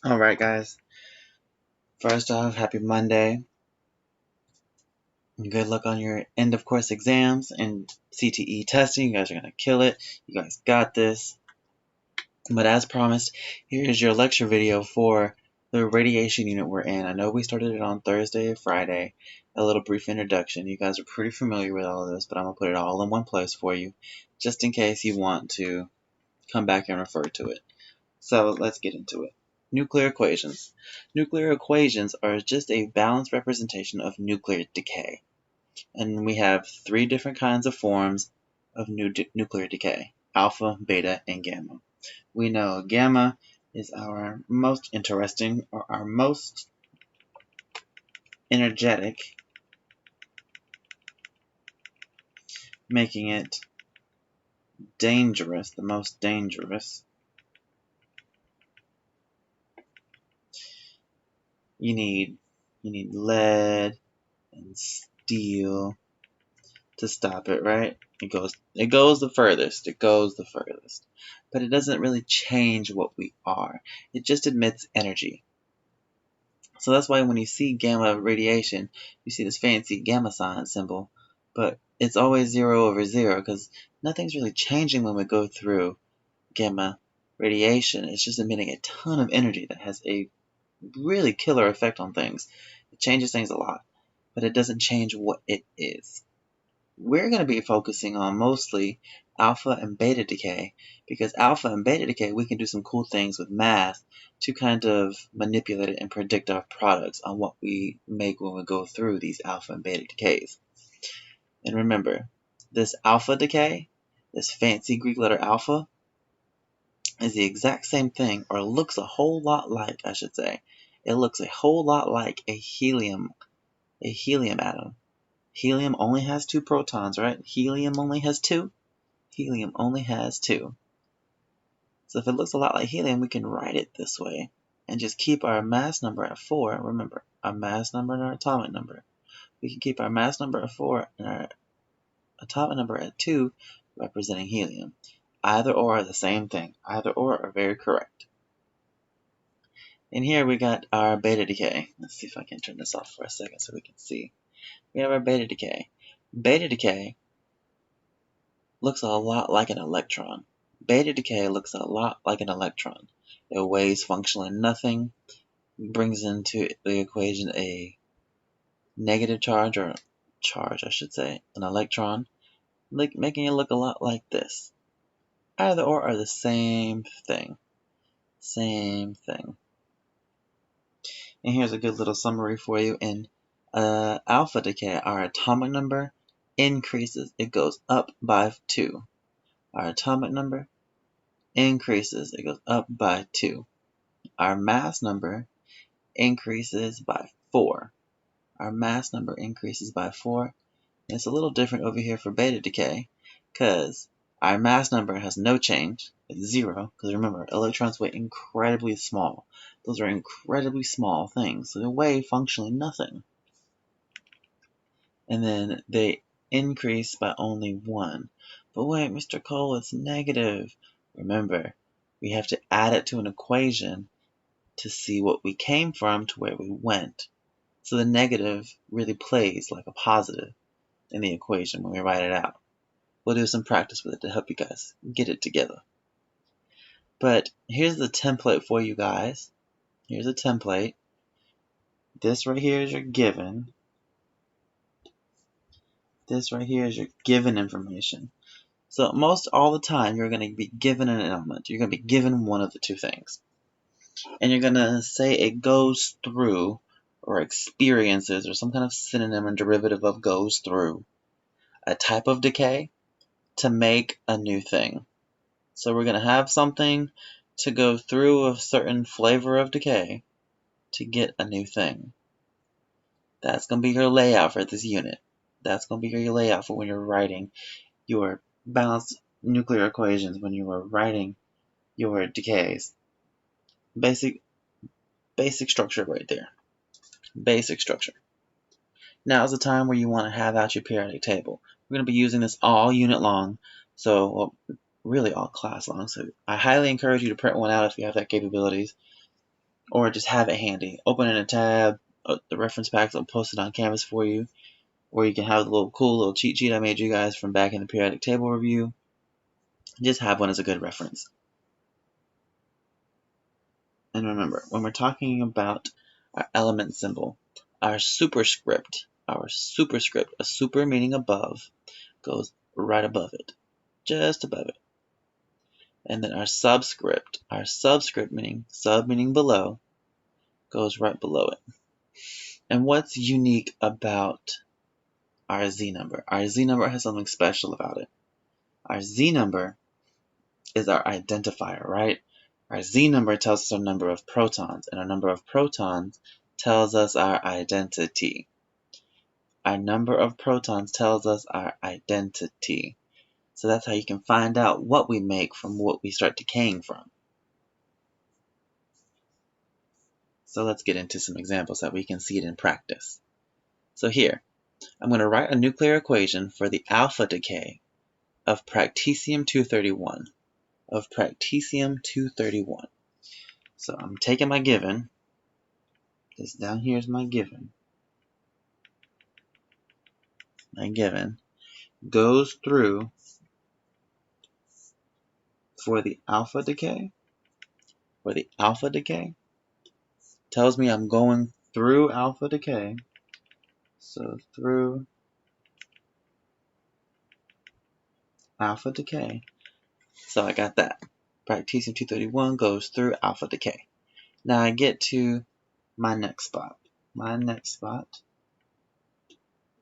Alright, guys. First off, happy Monday. Good luck on your end of course exams and CTE testing. You guys are going to kill it. You guys got this. But as promised, here is your lecture video for the radiation unit we're in. I know we started it on Thursday, Friday. A little brief introduction. You guys are pretty familiar with all of this, but I'm going to put it all in one place for you, just in case you want to come back and refer to it. So let's get into it. Nuclear equations. Nuclear equations are just a balanced representation of nuclear decay. And we have three different kinds of forms of nuclear decay: alpha, beta, and gamma. We know gamma is our most interesting or our most energetic, making it dangerous, the most dangerous. You need lead and steel to stop it, right? It goes the furthest. But it doesn't really change what we are. It just emits energy. So that's why when you see gamma radiation, you see this fancy gamma sign symbol, but it's always 0 over 0 because nothing's really changing when we go through gamma radiation. It's just emitting a ton of energy that has a really killer effect on things. It changes things a lot, but it doesn't change what it is. We're going to be focusing on mostly alpha and beta decay, because alpha and beta decay, we can do some cool things with math to kind of manipulate it and predict our products on what we make when we go through these alpha and beta decays. And remember, this alpha decay, this fancy Greek letter alpha, is the exact same thing, or looks a whole lot like, I should say. It looks a whole lot like a helium atom. Helium only has 2 protons, right? Helium only has 2. So if it looks a lot like helium, we can write it this way and just keep our mass number at 4. Remember, our mass number and our atomic number. We can keep our mass number at 4 and our atomic number at 2, representing helium. Either or are the same thing. Either or are very correct. And here we got our beta decay. Let's see if I can turn this off for a second so we can see. We have our beta decay. Beta decay looks a lot like an electron. Beta decay looks a lot like an electron. It weighs functionally nothing, brings into the equation a negative charge, or charge I should say, an electron, making it look a lot like this. Either or are the same thing. Same thing. And here's a good little summary for you. In alpha decay, our atomic number increases. It goes up by 2. Our atomic number increases. It goes up by 2. Our mass number increases by 4. Our mass number increases by 4. And it's a little different over here for beta decay, because our mass number has no change. It's 0, because remember, electrons weigh incredibly small. Those are incredibly small things, so they weigh functionally nothing. And then they increase by only 1. But wait, Mr. Cole, it's negative. Remember, we have to add it to an equation to see what we came from to where we went. So the negative really plays like a positive in the equation when we write it out. We'll do some practice with it to help you guys get it together. But here's the template for you guys. Here's a template. This right here is your given. This right here is your given information. So most all the time, you're going to be given an element. You're going to be given one of the two things. And you're going to say it goes through, or experiences, or some kind of synonym and derivative of goes through, a type of decay to make a new thing. So we're going to have something to go through a certain flavor of decay to get a new thing. That's going to be your layout for this unit. That's going to be your layout for when you're writing your balanced nuclear equations, when you are writing your decays. Basic structure right there. Basic structure. Now is the time where you want to have out your periodic table. We're going to be using this all unit long, so really all class long. So I highly encourage you to print one out if you have that capabilities. or just have it handy. Open in a tab, the reference packs will post it on Canvas for you, or you can have the little cool little cheat sheet I made you guys from back in the periodic table review. Just have one as a good reference. And remember, when we're talking about our element symbol, our superscript, a super meaning above, goes right above it, just above it. And then our subscript meaning sub meaning below, goes right below it. And what's unique about our Z number? Our Z number has something special about it. Our Z number is our identifier, right? Our Z number tells us our number of protons, and our number of protons tells us our identity. Our number of protons tells us our identity. So that's how you can find out what we make from what we start decaying from. So let's get into some examples so that we can see it in practice. So here, I'm going to write a nuclear equation for the alpha decay of practetium-231. So I'm taking my given. This down here is my given. My given goes through for the alpha decay. Tells me I'm going through alpha decay. So through alpha decay. So I got that. Practetium-231 goes through alpha decay. Now I get to my next spot. My next spot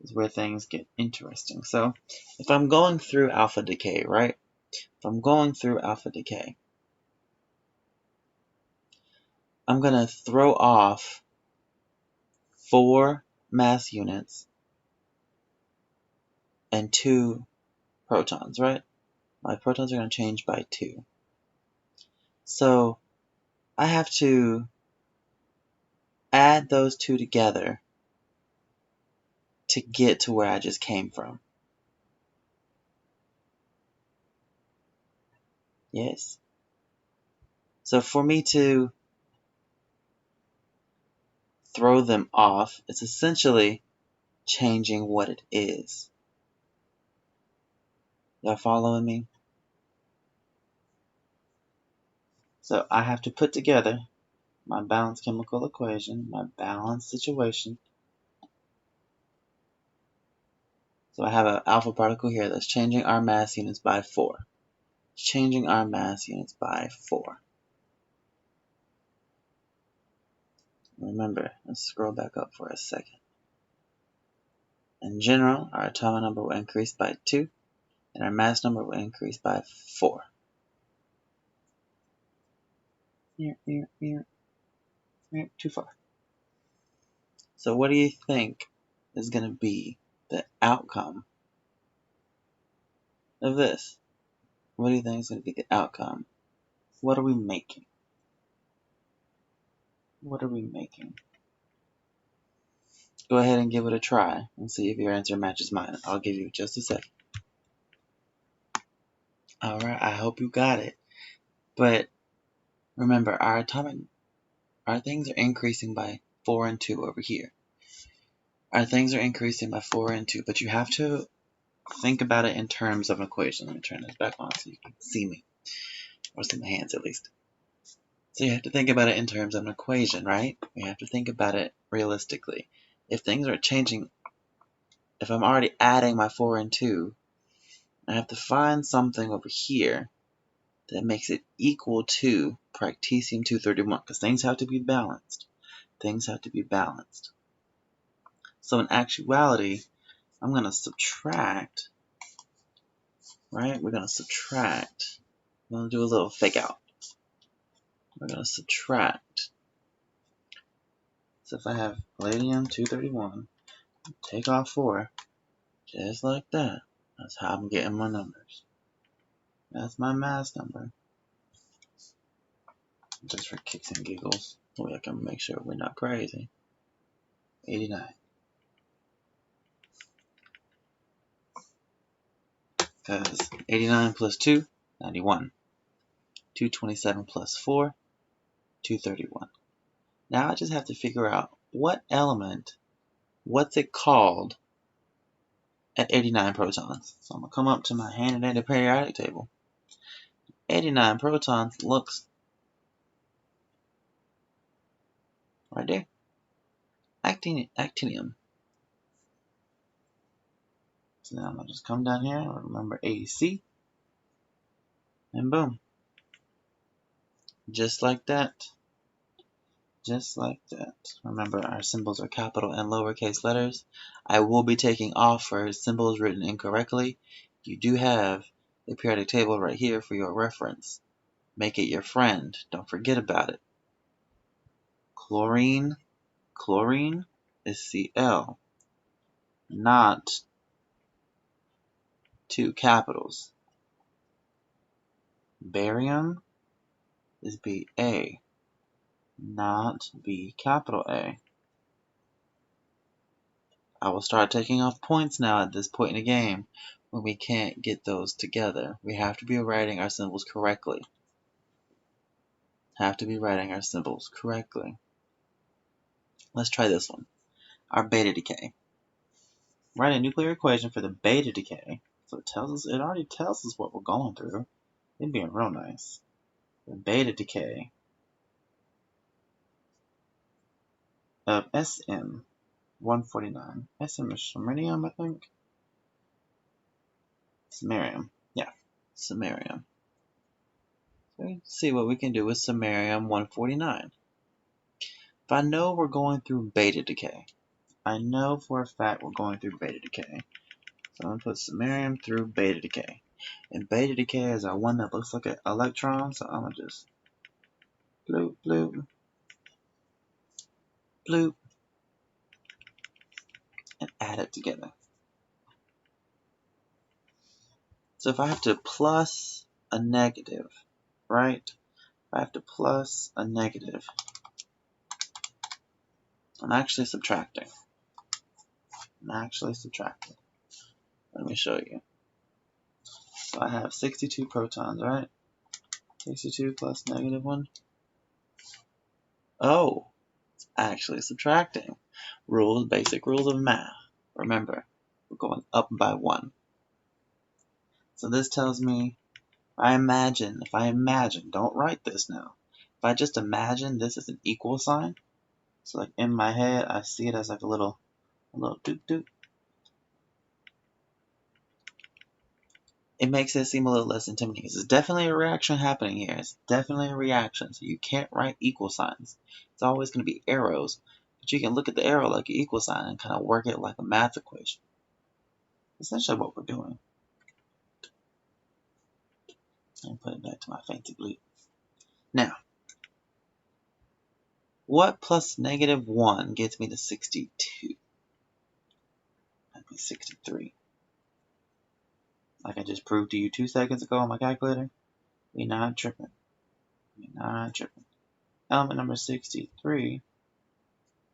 is where things get interesting. So if I'm going through alpha decay, right? If I'm going through alpha decay, I'm going to throw off 4 mass units and 2 protons, right? My protons are going to change by 2. So I have to add those 2 together to get to where I just came from. Yes. So for me to throw them off, it's essentially changing what it is. Y'all following me? So I have to put together my balanced chemical equation, my balanced situation. So I have an alpha particle here that's changing our mass units by 4. It's changing our mass units by 4. Remember, let's scroll back up for a second. In general, our atomic number will increase by 2, and our mass number will increase by 4. Too far. So what do you think is going to be the outcome of this? What do you think is going to be the outcome? What are we making? What are we making? Go ahead and give it a try and see if your answer matches mine. I'll give you just a second. Alright, I hope you got it. But remember, our things are increasing by 4 and 2 over here. Our things are increasing by 4 and 2, but you have to think about it in terms of an equation. Let me turn this back on so you can see me, or see my hands at least. So you have to think about it in terms of an equation, right? We have to think about it realistically. If things are changing, if I'm already adding my 4 and 2, I have to find something over here that makes it equal to practetium-231, because things have to be balanced. Things have to be balanced. So in actuality, I'm going to subtract, right? We're going to subtract. I'm going to do a little fake out. We're going to subtract. So if I have palladium-231, take off 4, just like that. That's how I'm getting my numbers. That's my mass number. Just for kicks and giggles, so I can make sure we're not crazy. 89. Because 89 plus 2, 91. 227 plus 4, 231. Now I just have to figure out what element, what's it called at 89 protons. So I'm going to come up to my hand-annotated periodic table. 89 protons looks right there. Actinium. So now I'm going to just come down here, remember AC, and boom. Just like that. Just like that. Remember, our symbols are capital and lowercase letters. I will be taking off for symbols written incorrectly. You do have a periodic table right here for your reference. Make it your friend. Don't forget about it. Chlorine. Chlorine is Cl, not two capitals. Barium is Ba, not B capital A. I will start taking off points now at this point in the game when we can't get those together. We have to be writing our symbols correctly. Let's try this one. Our beta decay. Write a nuclear equation for the beta decay. So it already tells us what we're going through. It'd be real nice. The beta decay of SM-149. SM is samarium, I think. Samarium. Yeah, samarium. So let's see what we can do with samarium-149. If I know we're going through beta decay, I know for a fact we're going through beta decay. So I'm going to put samarium through beta decay. And beta decay is our one that looks like an electron, so I'm going to just bloop, bloop, bloop, and add it together. So if I have to plus a negative, right? If I have to plus a negative, I'm actually subtracting. Let me show you. So I have 62 protons, right? 62 plus -1. Oh, it's actually subtracting. Basic rules of math. Remember, we're going up by 1. So this tells me, if I imagine, don't write this now. If I just imagine this as an equal sign, so like in my head, I see it as like a little doot doot. It makes it seem a little less intimidating. There's definitely a reaction happening here. It's definitely a reaction. So you can't write equal signs. It's always going to be arrows. But you can look at the arrow like an equal sign and kind of work it like a math equation. Essentially what we're doing. And put it back to my fancy blue. Now, what plus -1 gets me to 62? That'd be 63. Like I just proved to you 2 seconds ago on my calculator. We're not tripping. Element number 63.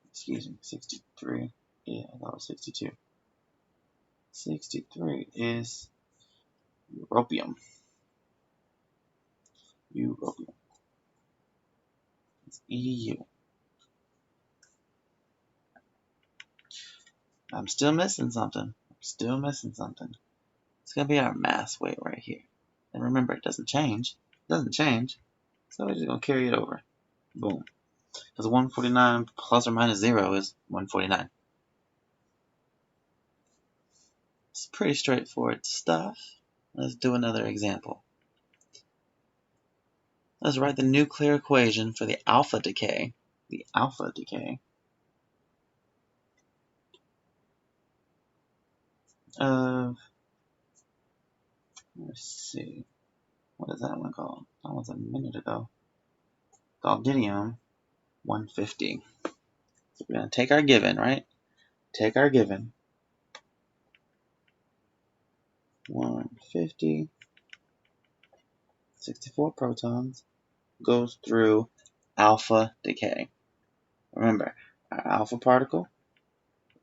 Excuse me, 63. Yeah, I thought it was 62. 63 is europium. It's EU. I'm still missing something. It's going to be our mass weight right here. And remember, it doesn't change. So we're just going to carry it over. Boom. Because 149 plus or minus 0 is 149. It's pretty straightforward stuff. Let's do another example. Let's write the nuclear equation for the alpha decay. Of, let's see, what is that one called? That was a minute ago. Galdidium 150. So we're going to take our given, right? 150, 64 protons, goes through alpha decay. Remember, our alpha particle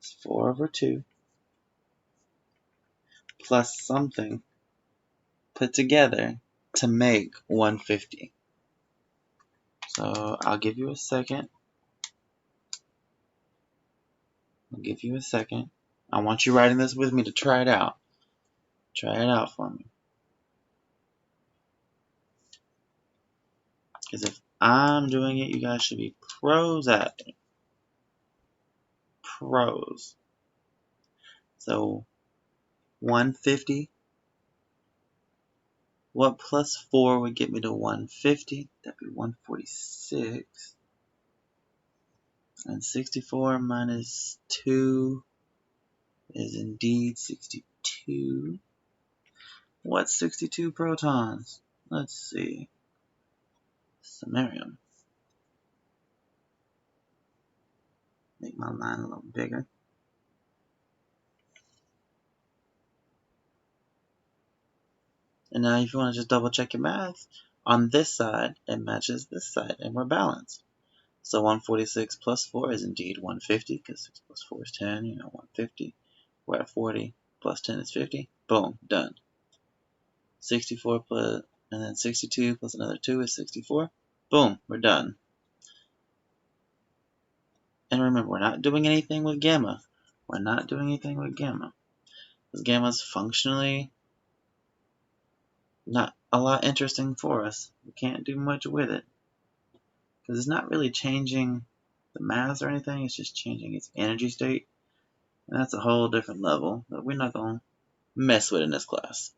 is 4/2 plus something put together to make 150. So I'll give you a second I'll give you a second. I want you writing this with me to try it out. Try it out for me. Because if I'm doing it, you guys should be pros at it. Pros. So 150. What plus 4 would get me to 150? That'd be 146. And 64 minus 2 is indeed 62. What's 62 protons? Let's see. Samarium. Make my line a little bigger. And now if you want to just double check your math, on this side, it matches this side, and we're balanced. So 146 plus 4 is indeed 150, because 6 plus 4 is 10, 150. We're at 40, plus 10 is 50. Boom, done. 64 plus, and then 62 plus another 2 is 64. Boom, we're done. And remember, we're not doing anything with gamma. We're not doing anything with gamma. Because gamma's functionally not a lot interesting for us. We can't do much with it. Because it's not really changing the mass or anything, it's just changing its energy state. And that's a whole different level that we're not going to mess with in this class.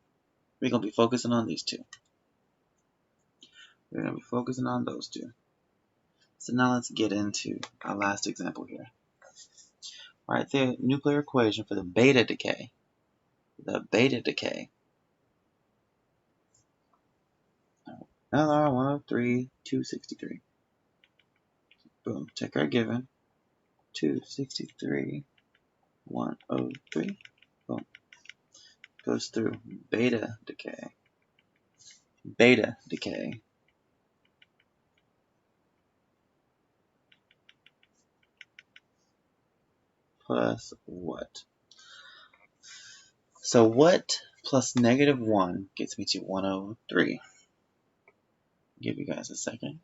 We're going to be focusing on these two. We're going to be focusing on those two. So now let's get into our last example here. Alright, the nuclear equation for the beta decay. The beta decay. LR103, 263. Boom, check our given. 263, 103. Boom. Goes through beta decay. Beta decay. Plus what? So what plus negative 1 gets me to 103? Give you guys a second.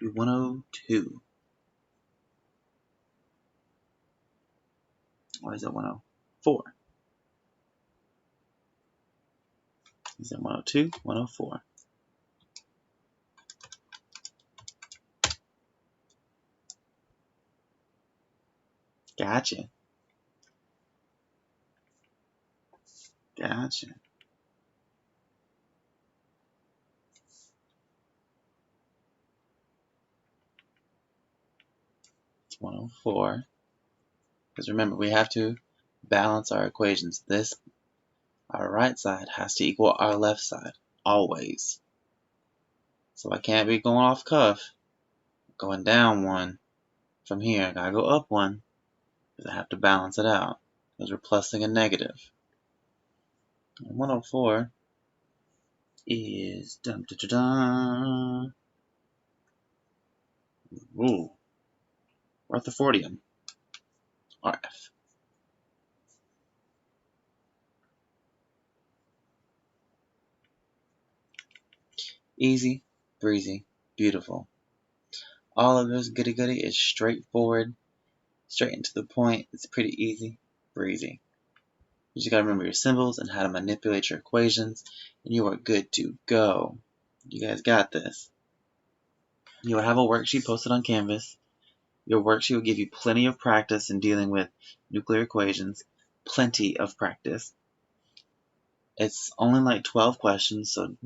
Be 102. Or is it 104? Is it 102? 104. Gotcha. Gotcha. It's 104. Because remember, we have to balance our equations. Our right side has to equal our left side, always. So I can't be going off cuff, going down 1 from here. I gotta go up 1, because I have to balance it out, because we're plusing a negative. And 104 is dun, dun, dun, dun. Ooh, Rutherfordium, RF. Easy, breezy, beautiful. All of this goody goody is straightforward, straight and to the point. It's pretty easy, breezy. You just gotta remember your symbols and how to manipulate your equations, and you are good to go. You guys got this. You will have a worksheet posted on Canvas. Your worksheet will give you plenty of practice in dealing with nuclear equations. Plenty of practice. It's only like 12 questions, so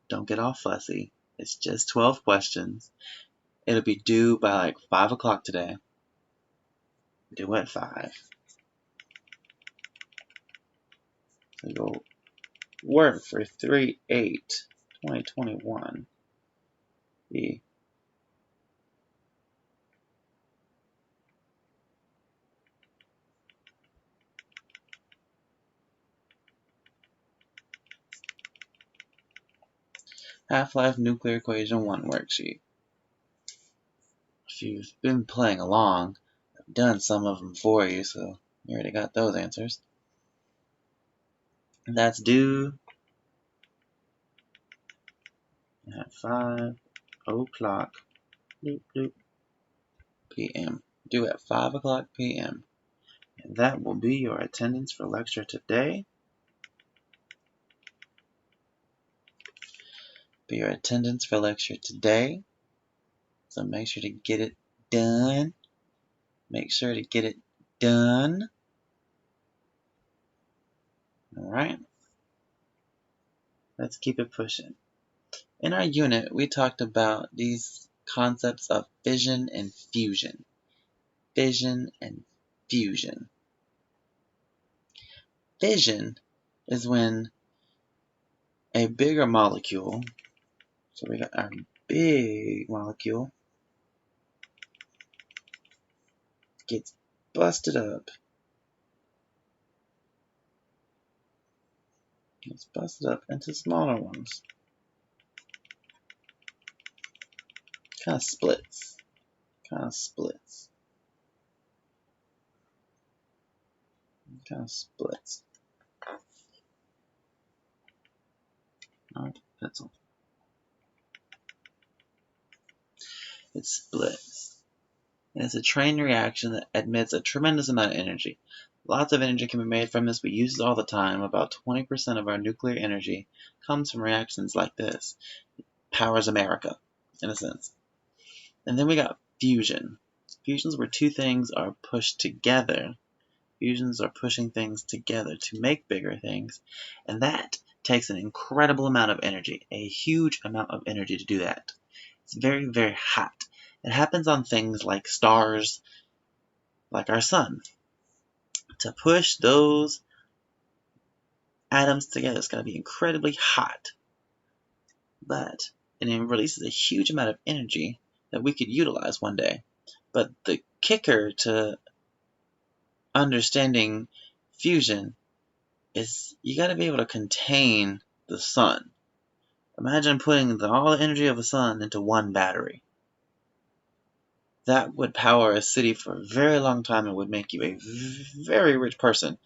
don't get all fussy. It's just 12 questions. It'll be due by like 5 o'clock today. Due at 5. So you'll work for 3/8/2021. The Half-Life Nuclear Equation 1 worksheet. If you've been playing along, I've done some of them for you, so you already got those answers. And that's due at 5 o'clock p.m. Due at 5 o'clock p.m. And that will be your attendance for lecture today. Be your attendance for lecture today. So make sure to get it done. Make sure to get it done. All right. Let's keep it pushing. In our unit, we talked about these concepts of fission and fusion. Fission and fusion. Fission is when a bigger molecule, so we got our big molecule, gets busted up. Gets busted up into smaller ones. Kind of splits. Kind of splits. Kind of splits. Not pencil. It splits. And it's a chain reaction that emits a tremendous amount of energy. Lots of energy can be made from this. We use it all the time. About 20% of our nuclear energy comes from reactions like this. It powers America, in a sense. And then we got fusion. Fusions where two things are pushed together. Fusions are pushing things together to make bigger things. And that takes an incredible amount of energy, a huge amount of energy to do that. It's very, very hot. It happens on things like stars, like our sun. To push those atoms together, it's going to be incredibly hot. But it releases a huge amount of energy that we could utilize one day. But the kicker to understanding fusion is you got to be able to contain the sun. Imagine putting all the energy of the sun into one battery. That would power a city for a very long time and would make you a very rich person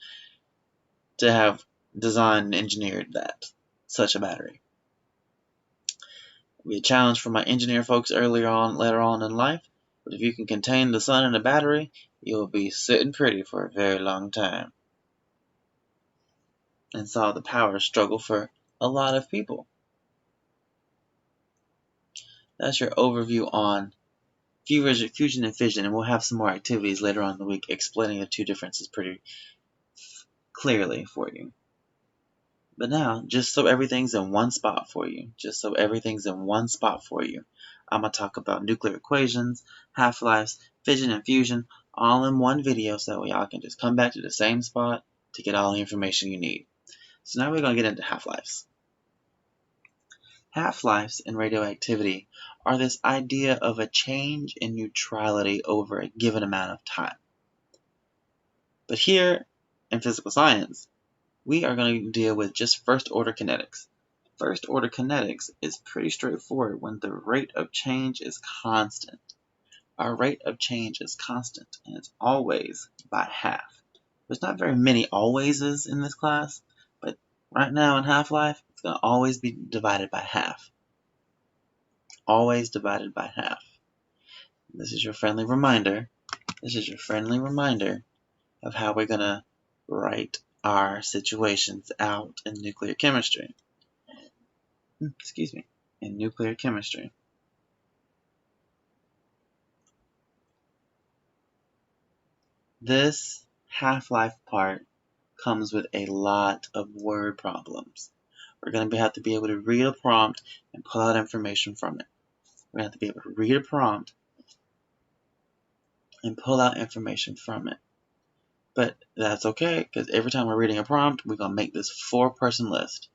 to have designed and engineered such a battery. It'll be a challenge for my engineer folks later on in life, but if you can contain the sun in a battery, you'll be sitting pretty for a very long time. And solve the power struggle for a lot of people. That's your overview on fusion and fission, and we'll have some more activities later on in the week explaining the two differences pretty clearly for you. But now, just so everything's in one spot for you, I'm going to talk about nuclear equations, half-lives, fission and fusion, all in one video so y'all can just come back to the same spot to get all the information you need. So now we're going to get into half-lives. Half-lives in radioactivity are this idea of a change in neutrality over a given amount of time. But here in physical science, we are going to deal with just first-order kinetics. First-order kinetics is pretty straightforward when the rate of change is constant. Our rate of change is constant, and it's always by half. There's not very many alwayses in this class, but right now in half-life, it's going to always be divided by half. Always divided by half. This is your friendly reminder. Of how we're going to write our situations out in nuclear chemistry. In nuclear chemistry. This half-life part comes with a lot of word problems. We're going to have to be able to read a prompt and pull out information from it. We're going to have to be able to read a prompt and pull out information from it. But that's okay, because every time we're reading a prompt, we're going to make this four-person list.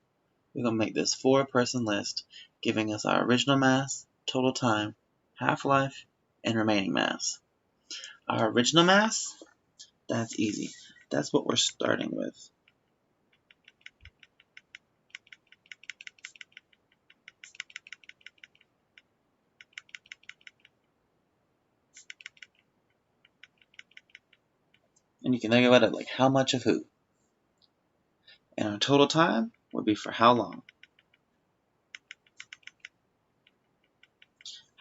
Giving us our original mass, total time, half-life, and remaining mass. Our original mass, that's easy. That's what we're starting with. And you can think about it like how much of who. And our total time would be for how long.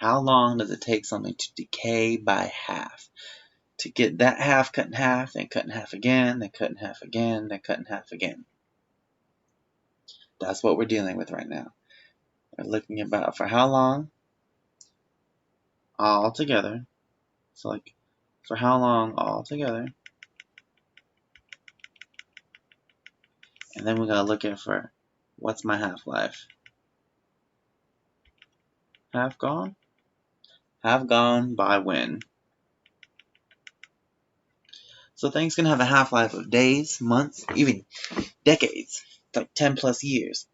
How long does it take something to decay by half? To get that half cut in half, then cut in half again, then cut in half again, then cut in half again. That's what we're dealing with right now. We're looking about for how long all together. So like for how long all together. And then we're going to look at for what's my half-life. Half gone? Half gone by when? So things can have a half-life of days, months, even decades, like 10 plus years,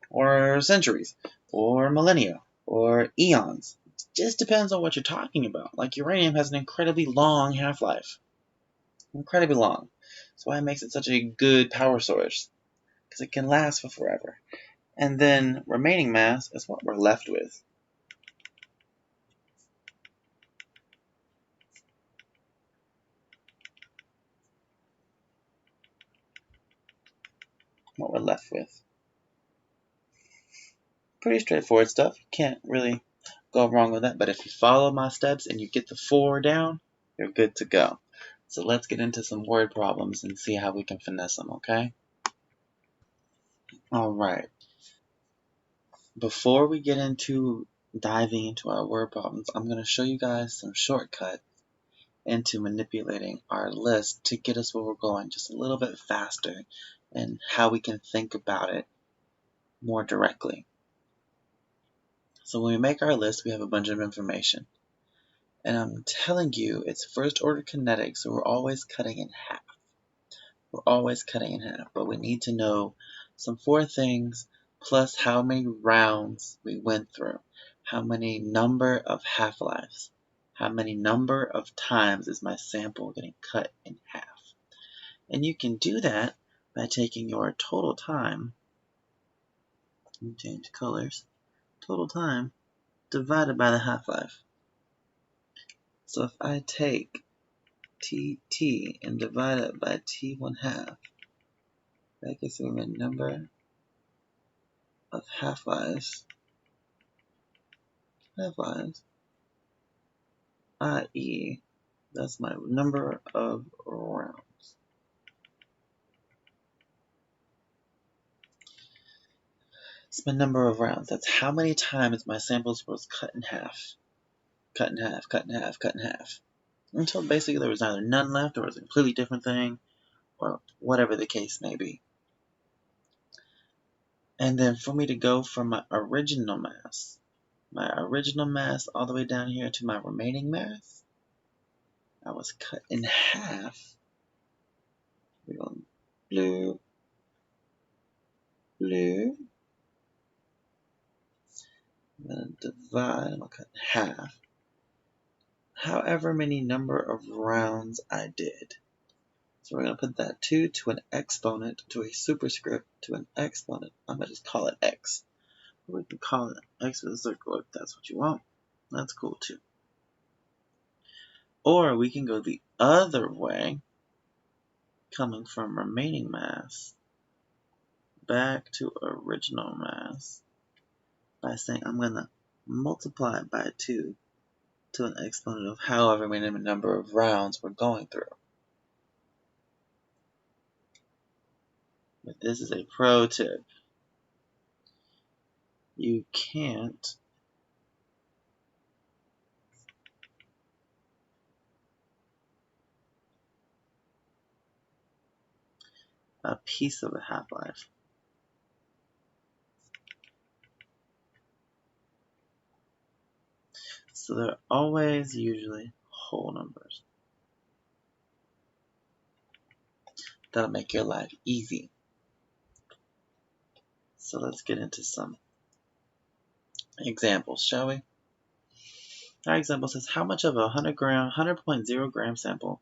or centuries, or millennia, or eons. It just depends on what you're talking about. Like uranium has an incredibly long half-life. Incredibly long. That's why it makes it such a good power source, because it can last for forever. And then remaining mass is what we're left with. What we're left with. Pretty straightforward stuff. You can't really go wrong with that. But if you follow my steps and you get the 4 down, you're good to go. So let's get into some word problems and see how we can finesse them, okay? Alright. Before we get into diving into our word problems, I'm going to show you guys some shortcuts into manipulating our list to get us where we're going just a little bit faster and how we can think about it more directly. So when we make our list, we have a bunch of information. And I'm telling you, it's first order kinetics, so we're always cutting in half. We're always cutting in half, but we need to know some 4 things plus how many rounds we went through, how many number of half-lives, how many number of times is my sample getting cut in half. And you can do that by taking your total time, change colors, total time divided by the half-life. So if I take Tt and divide it by T1/2, that gives me my number of half-lives, i.e. that's my number of rounds. It's my number of rounds. That's how many times my samples was cut in half. Cut in half, cut in half, cut in half. Until basically there was either none left or it was a completely different thing, or whatever the case may be. And then for me to go from my original mass all the way down here to my remaining mass, I was cut in half. We're going blue, blue. I'm going to divide, I'm going to cut in half. However many number of rounds I did. So we're going to put that 2 to an exponent, to a superscript, to an exponent. I'm going to just call it x. We can call it x with a circle if that's what you want. That's cool too. Or we can go the other way, coming from remaining mass back to original mass, by saying I'm going to multiply it by 2 to an exponent of however many number of rounds we're going through. But this is a pro tip. You can't a piece of a half-life. So they're always usually whole numbers. That'll make your life easy. So let's get into some examples, shall we? Our example says, how much of a 100.0 gram sample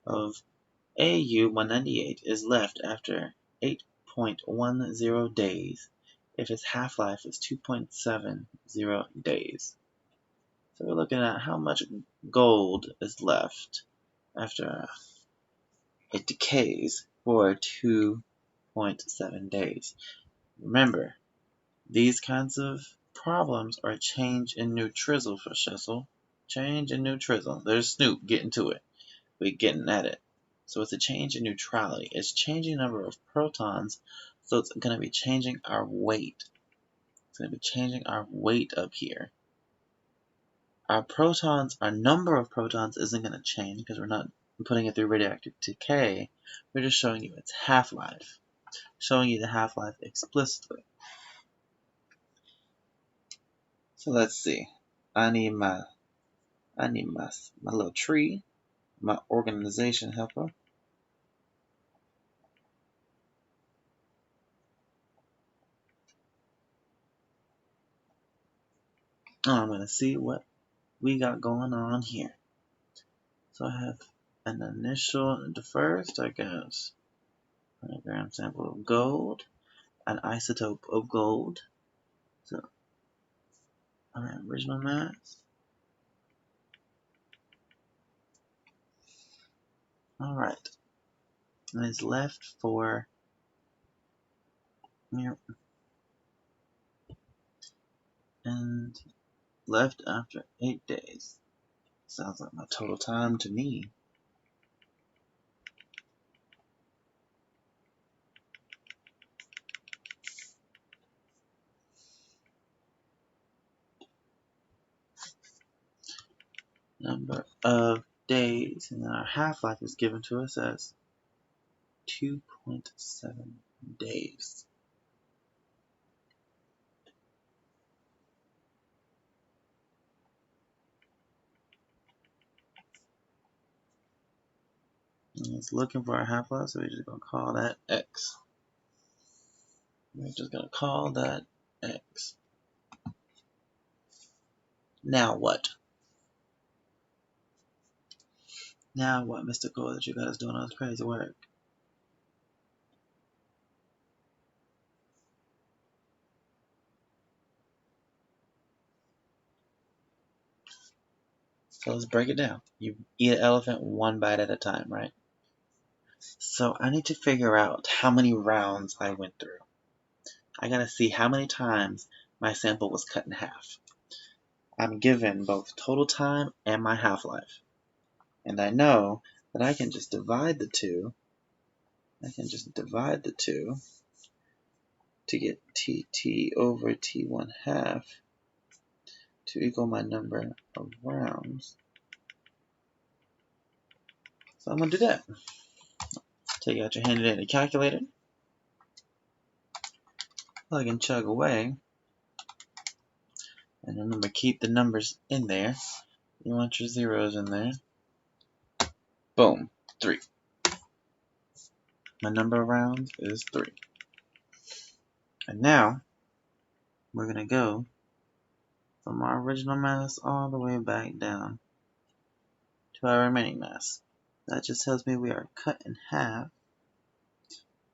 of AU-198 is left after 8.10 days if its half-life is 2.70 days? So we're looking at how much gold is left after it decays for 2.7 days. Remember, these kinds of problems are a change in neutrizzle for Shessel. Change in neutrizzle. There's Snoop getting to it. We're getting at it. So it's a change in neutrality. It's changing the number of protons, so it's going to be changing our weight. It's going to be changing our weight up here. Our protons, our number of protons isn't going to change because we're not putting it through radioactive decay. We're just showing you its half-life. Showing you the half-life explicitly. So let's see. I need my little tree, my organization helper. I'm going to see what we got going on here. So I have an initial, the first, I guess, 100 gram sample of gold, an isotope of gold. So, alright, original mass. Alright, and it's left for, and left after 8 days. Sounds like my total time to me. Number of days, and then our half-life is given to us as 2.7 days. And it's looking for our half-life, so we're just going to call that X. We're just going to call that X. Now what? Now what, Mr. Cole, that you guys doing all this crazy work? So let's break it down. You eat an elephant one bite at a time, right? So I need to figure out how many rounds I went through. I gotta see how many times my sample was cut in half. I'm given both total time and my half-life. And I know that I can just divide the two. I can just divide the two to get TT over T1 half to equal my number of rounds. So I'm going to do that. Take out your handy dandy calculator. Plug and chug away. And remember, keep the numbers in there. You want your zeros in there. Boom. 3. My number of rounds is 3. And now, we're going to go from our original mass all the way back down to our remaining mass. That just tells me we are cut in half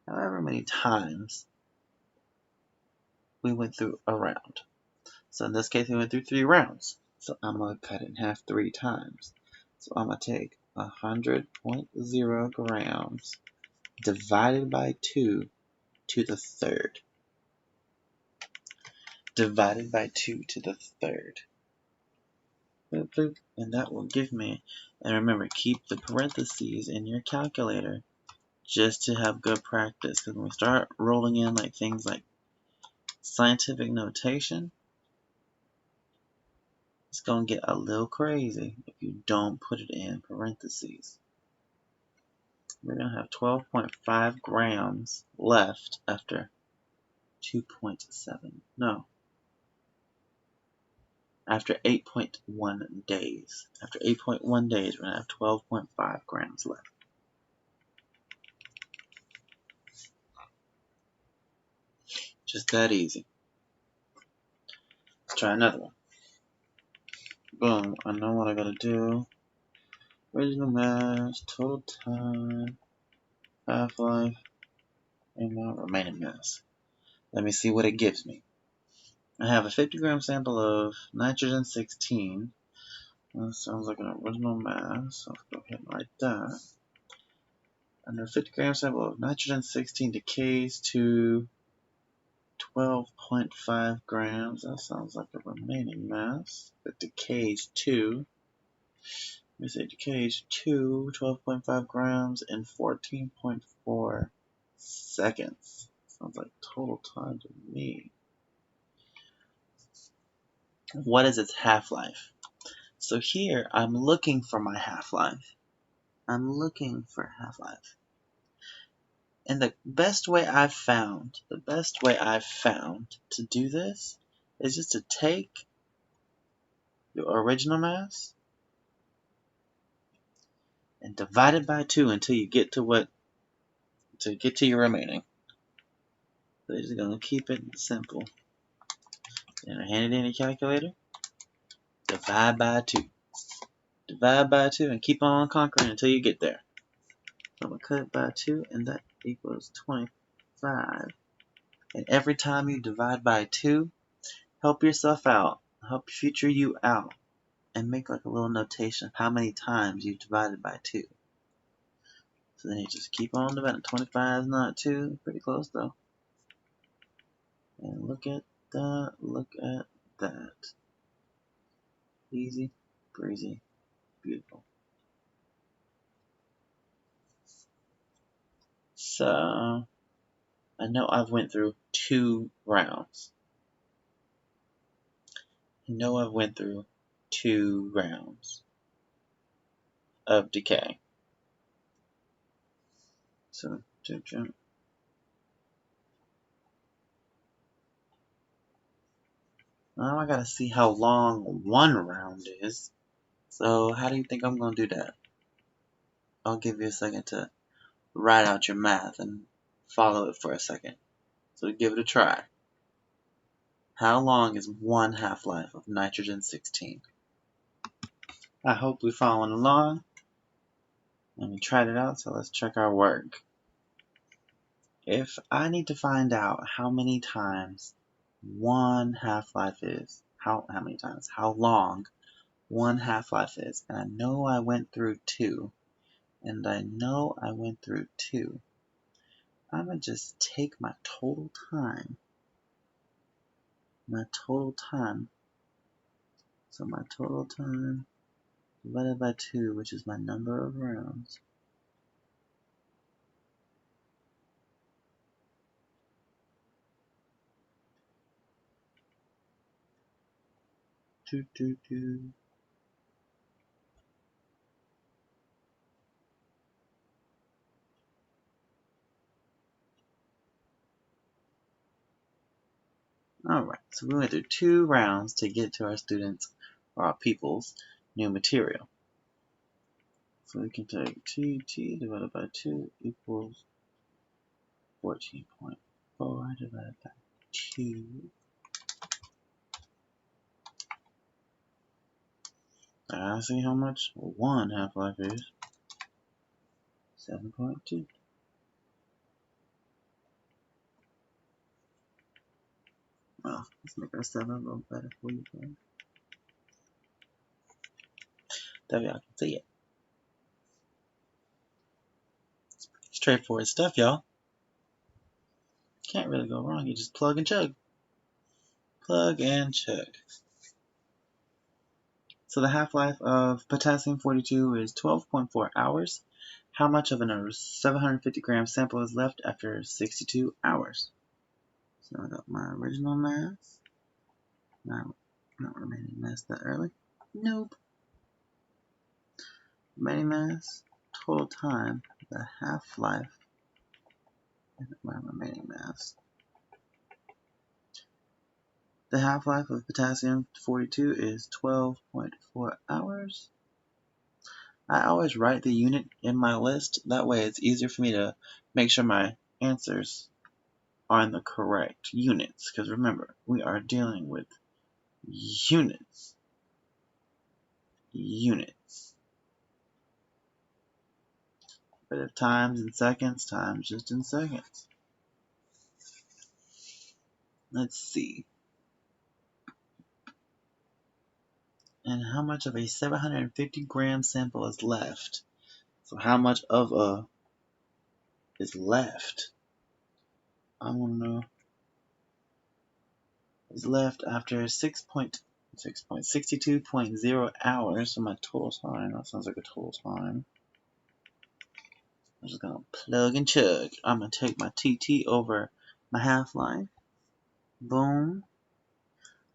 however many times we went through a round. So in this case, we went through 3 rounds. So I'm going to cut it in half 3 times. So I'm going to take 100.0 grams divided by 2 to the third. Divided by 2 to the third. Boop, boop. And that will give me, and remember, keep the parentheses in your calculator just to have good practice. Because when we start rolling in like things like scientific notation, it's going to get a little crazy if you don't put it in parentheses. We're going to have 12.5 grams left after 2.7. No. After 8.1 days. After 8.1 days, we're going to have 12.5 grams left. Just that easy. Let's try another one. Boom. I know what I got to do. Original mass, total time, half-life, and my remaining mass. Let me see what it gives me. I have a 50 gram sample of nitrogen 16. That sounds like an original mass. So let's go ahead and write that. Under 50 gram sample of nitrogen 16 decays to 12.5 grams. That sounds like a remaining mass. It decays 2. We say decays 12.5 grams in 14.4 seconds. Sounds like total time to me. What is its half-life? So here, I'm looking for my half-life. I'm looking for half-life. And the best way I've found to do this is just to take your original mass and divide it by 2 until you get to your remaining. So you're just gonna keep it simple. And hand it in your calculator. Divide by 2. Divide by 2 and keep on conquering until you get there. So I'm gonna cut it by 2 and that equals 25. And every time you divide by 2, help yourself out. Help future you out. And make like a little notation of how many times you've divided by 2. So then you just keep on dividing. 25 is not 2. Pretty close though. And look at that. Look at that. Easy, breezy, beautiful. So I know I've went through 2 rounds. Of decay. So now I gotta see how long 1 round is. So how do you think I'm gonna do that? I'll give you a second to write out your math and follow it for a second. So give it a try. How long is 1 half-life of nitrogen-16? I hope you're following along. And we tried it out, so let's check our work. If I need to find out how many times 1 half-life is, how long 1 half-life is, and I know I went through 2, I'm gonna just take my total time, so my total time divided by 2, which is my number of rounds, Alright, so we went through 2 rounds to get to our students, or our people's, new material. So we can take TT divided by 2 equals 14.4 divided by 2. I see how much 1 half-life is. 7.2. Well, let's make our 7 a little better for you guys. That y'all can see it. Straightforward stuff, y'all. Can't really go wrong. You just plug and chug. Plug and chug. So the half-life of potassium-42 is 12.4 hours. How much of a 750 gram sample is left after 62 hours? So I got my original mass. Not remaining mass that early. Nope. Remaining mass, total time, the half-life, and my remaining mass. The half-life of potassium-42 is 12.4 hours. I always write the unit in my list. That way it's easier for me to make sure my answers are in the correct units. Because remember, we are dealing with units. But if times in seconds, times just in seconds. Let's see. And how much of a 750 gram sample is left? So how much of a is left? I want to know is left after 6.62.0 hours. So my total time, that sounds like a total time. I'm just gonna plug and chug. I'm gonna take my TT over my half-life. Boom.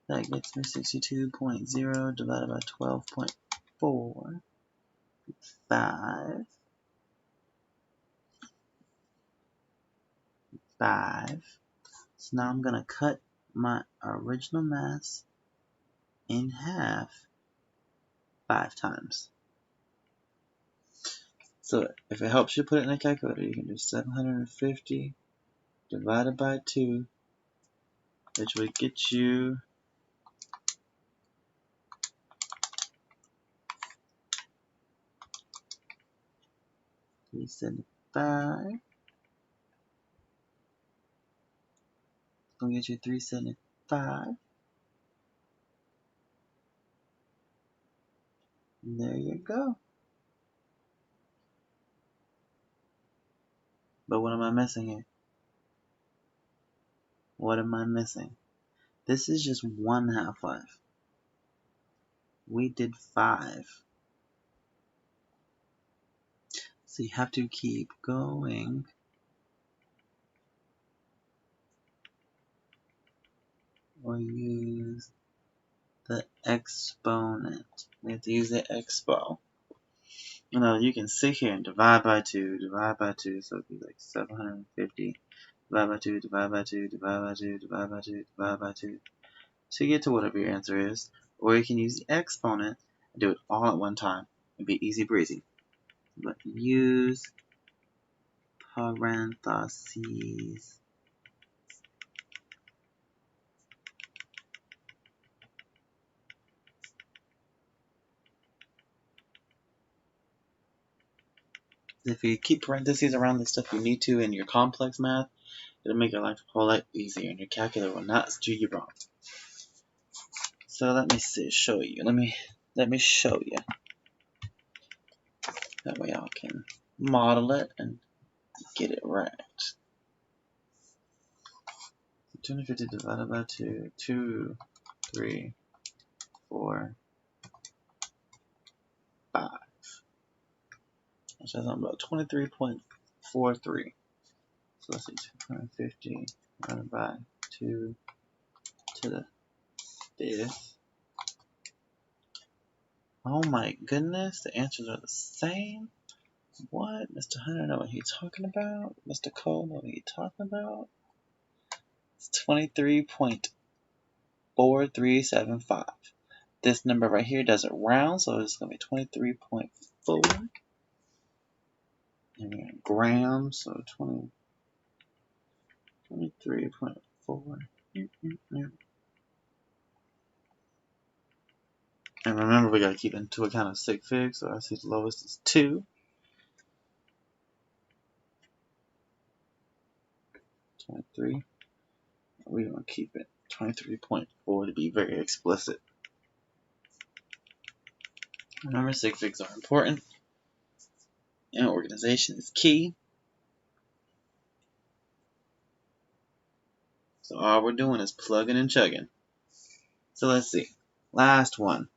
That gets me 62.0 divided by 12.4. 5. 5. So now I'm gonna cut my original mass in half 5 times. So if it helps you put it in a calculator, you can do 750 divided by 2, which would get you 375. It's gonna get you 375. And there you go. But what am I missing here? What am I missing? This is just one half-life. We did 5. So you have to keep going. Or use the exponent. We have to use the expo. You know, you can sit here and divide by 2, so it'd be like 750. Divide by 2, divide by 2, divide by 2, divide by 2, divide by 2. So you get to whatever your answer is. Or you can use the exponent and do it all at one time. It'd be easy breezy. But use parentheses. If you keep parentheses around the stuff you need to in your complex math, it'll make your life a whole lot easier, and your calculator will not do you wrong. So let me show you. Let me show you. That way I can model it and get it right. 250 divided by 2, 2, 3, 4, 5. Which is about 23.43. So let's see, 250 divided by 2 to the 5th. Oh my goodness, the answers are the same. What? Mr. Hunter know what he's talking about? Mr. Cole know what he's talking about? It's 23.4375. This number right here doesn't round, so it's going to be 23.4. And we're in grams, so 23.4. And remember, we got to keep into account of sig fig, so I see the lowest is 2. 23. We're going to keep it 23.4 to be very explicit. Remember, sig figs are important, and organization is key. So all we're doing is plugging and chugging. So let's see. Last one.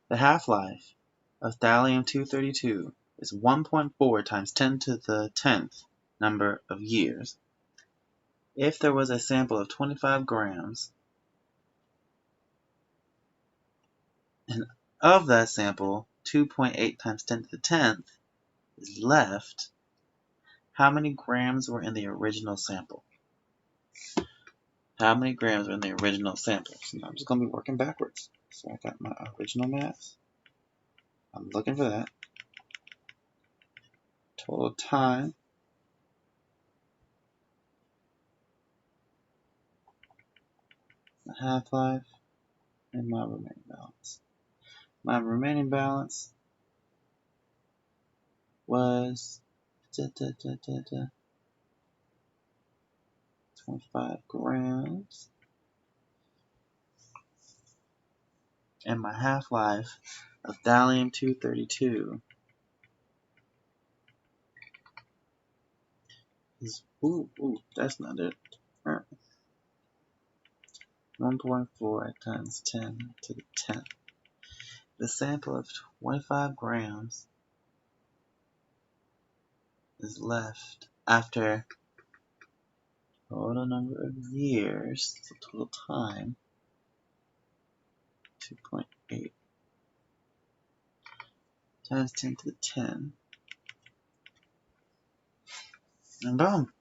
The half-life of thallium-232 is 1.4 times 10 to the 10th number of years. If there was a sample of 25 grams, and of that sample, 2.8 times 10 to the 10th is left, how many grams were in the original sample? How many grams were in the original sample? So now I'm just going to be working backwards. So I got my original mass. I'm looking for that. Total time. The half-life. And my remaining balance. My remaining balance was 25 grams. And my half-life of thallium-232 is, that's not it. 1.4 times 10 to the 10th. The sample of 25 grams is left after total number of years, so total time, 2.8 times 10 to the 10. And boom.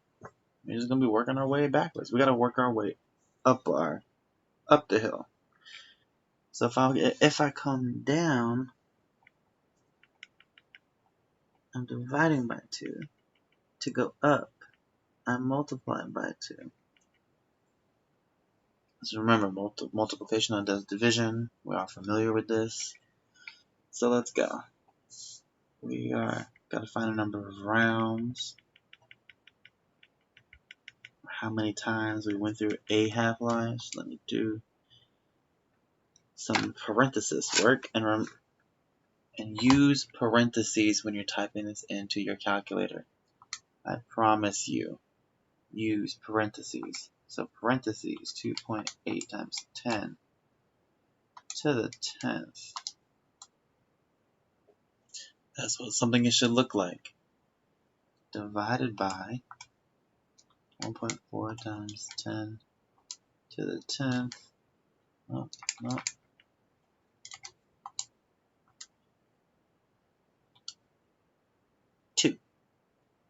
We're just going to be working our way backwards. We got to work our way up the hill. So if I come down, I'm dividing by 2. To go up, I'm multiplying by 2. So remember, multiplication undoes division. We are familiar with this. So let's go. We got to find a number of rounds. How many times we went through a half-lives. Let me do some parenthesis work and use parentheses when you're typing this into your calculator. I promise you, use parentheses. So parentheses, 2.8 times 10 to the 10th. That's what something it should look like. Divided by 1.4 times 10 to the 10th. Oh, no. 2.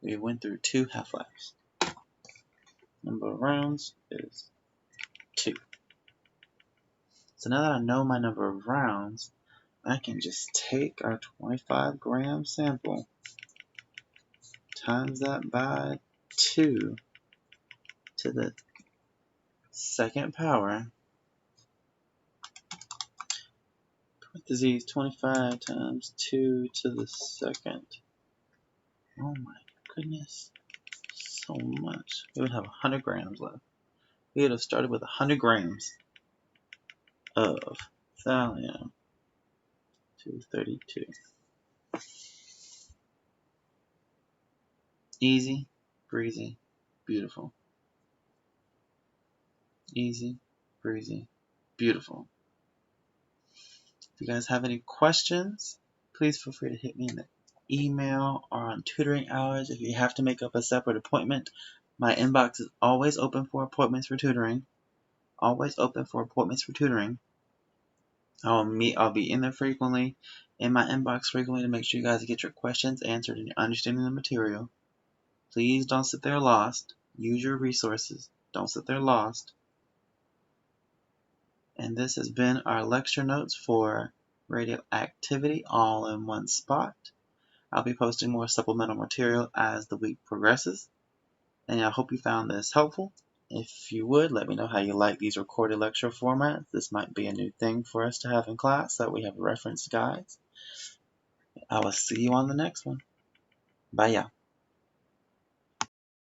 We went through 2 half-lives. Number of rounds is 2. So now that I know my number of rounds, I can just take our 25 gram sample, times that by 2 to the 2nd power, parentheses 25 times 2 to the 2nd. Oh my goodness, so much. We would have 100 grams left. We would have started with 100 grams of thallium 232. Easy, breezy, beautiful. Easy, breezy, beautiful. If you guys have any questions, please feel free to hit me in the email or on tutoring hours. If you have to make up a separate appointment, my inbox is always open for appointments for tutoring. Always open for appointments for tutoring. I'll be in there frequently, in my inbox frequently, to make sure you guys get your questions answered and you're understanding the material. Please don't sit there lost. Use your resources. Don't sit there lost. And this has been our lecture notes for radioactivity, all in one spot. I'll be posting more supplemental material as the week progresses. And I hope you found this helpful. If you would, let me know how you like these recorded lecture formats. This might be a new thing for us to have in class, that we have reference guides. I will see you on the next one. Bye, y'all.